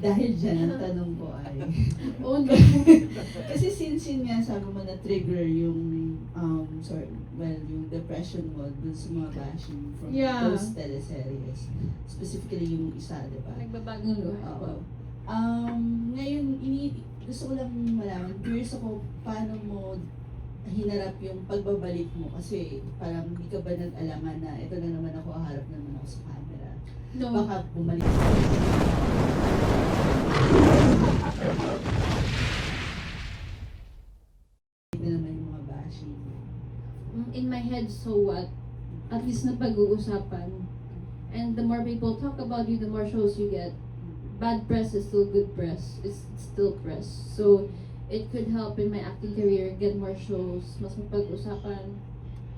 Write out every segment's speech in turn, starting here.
Dahil dyan, ang tanong ko ay, Oh no. kasi since yun nga, sabi mo na-trigger yung, yung depression mo dun sa mga bashing from Yeah. those teleseries. Specifically yung isa, di ba? Nagbabagong luha. Oo. Ngayon, gusto ko lang malaman, curious ako, paano mo hinarap yung pagbabalik mo? Kasi parang hindi ka ba nag-alangan na ito na naman ako, harap naman ako sa camera. No. Baka bumalik ka. Na naman yung mga bashing. In my head, so what? At least napag-uusapan. And the more people talk about you, the more shows you get. Bad press is still good press. It's still press. So, it could help in my acting career, get more shows, mas mapag-usapan.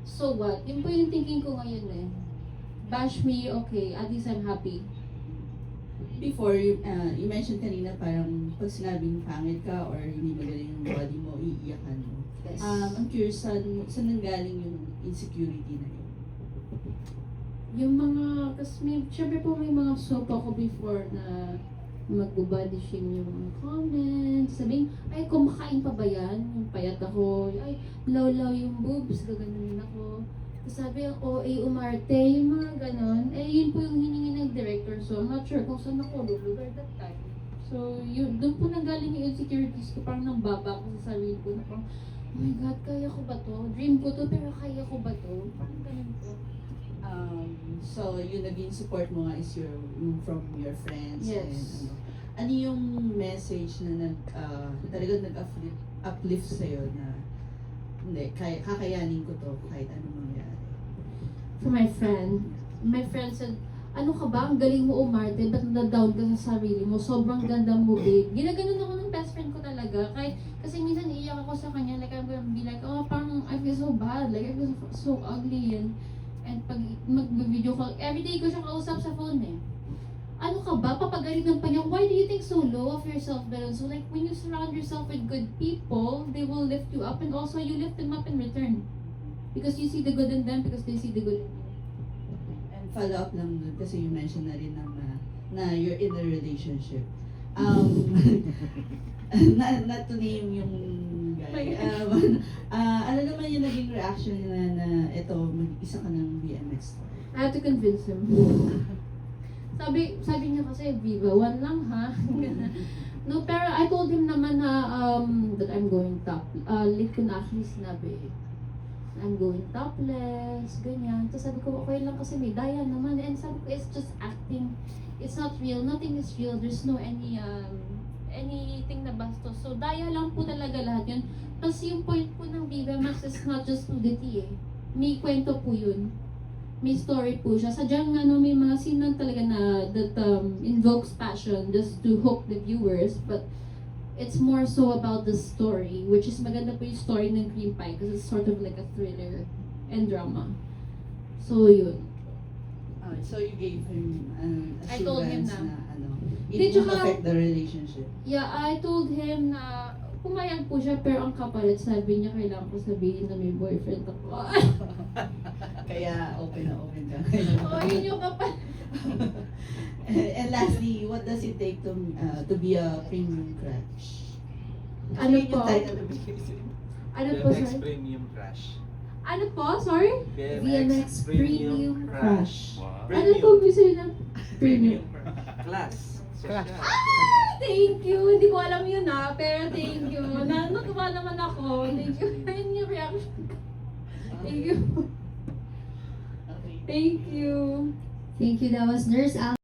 So what? Yun po yung thinking ko ngayon eh. Bash me, okay, at least I'm happy. Before, you mentioned kanina parang pag sinabing pangit ka or hindi magaling yung body mo, iiyakan mo. Yes. I'm curious, saan nanggaling yung insecurity na yun? Yung mga, kasi syempre po may mga soap ako before na mag-body shame yung comments, sabing, ay, kumakain pa ba yan? Yung payat ako, ay, law yung boobs, gaganunin ako. Tapos sabi, OA umarte, yung mga ganon. Eh, yun po yung hiningi ng director, so I'm not sure kung saan ako lulugar that time. So, yun, doon po nanggaling yung insecurities ko, parang nang baba ko sa sarili ko, na parang, oh my God, kaya ko ba to? Dream ko to, pero kaya ko ba to? Parang ganon po. So, yung naging support mo nga is yung from your friends. Yes. And ano yung message na talagang nag-uplift sa'yo na hindi, kakayanin ko to kahit anong mangyari? For my friend said, ano ka ba? Ang galing mo umarte, ba't na-down ka sa sarili mo? Sobrang ganda mo, babe. Ginaganon ako ng best friend ko talaga. Kasi minsan iiyak ako sa kanya, like I'm gonna be like, oh, parang I feel so bad, like I feel so ugly. And pag mag-video call, everyday ko siya kausap sa phone eh. Ano ka ba? Papagalitan pa niya, why do you think so low of yourself? Ganun. So like, when you surround yourself with good people, they will lift you up and also you lift them up in return. Because you see the good in them, because they see the good in you. And follow up lang dun, kasi you mentioned na rin na you're in a relationship. Not to name yung guy. Ano naman yung naging reaction na ito, mag-isa ka ng BMX star? I had to convince him. Sabi niya kasi, Viva, one lang ha. No, pero I told him naman na that I'm going top. Late ko na actually sinabi. I'm going topless, ganyan. Tapos sabi ko, okay lang kasi may daya naman. And sabi ko, it's just acting. It's not real. Nothing is real. There's no anything na bastos. So, daya lang po talaga lahat yun. Tapos yung point po ng Viva Max is not just nudity eh. May kwento po yun. May story po siya. Sadyang may mga scene lang talaga na that invokes passion just to hook the viewers. But it's more so about the story, which is maganda po yung story ng Cream Pie because it's sort of like a thriller and drama. So, yun. So you gave him I told him assurance na. It Did you won't affect the relationship. Yeah, I told him na pumayag po siya pero ang kapalit sabi niya kailangan ko sabihin na may boyfriend ako. Kaya open ka. Oh, yun yung kapalit. And lastly, what does it take to be a premium crush? Ano Yun yung po? title ng video. Ano po, BMX sorry? Premium Crush. Ano po? Sorry? BMX Premium Crush. Wow. Ano po gusto yun ng premium? Class. Crush. Thank you! Hindi ko alam yun pero thank you. Natuwa naman ako. Thank you. Ayun yung reaction ko. Thank you. Okay. Thank you. Thank you. That was Nurse Al.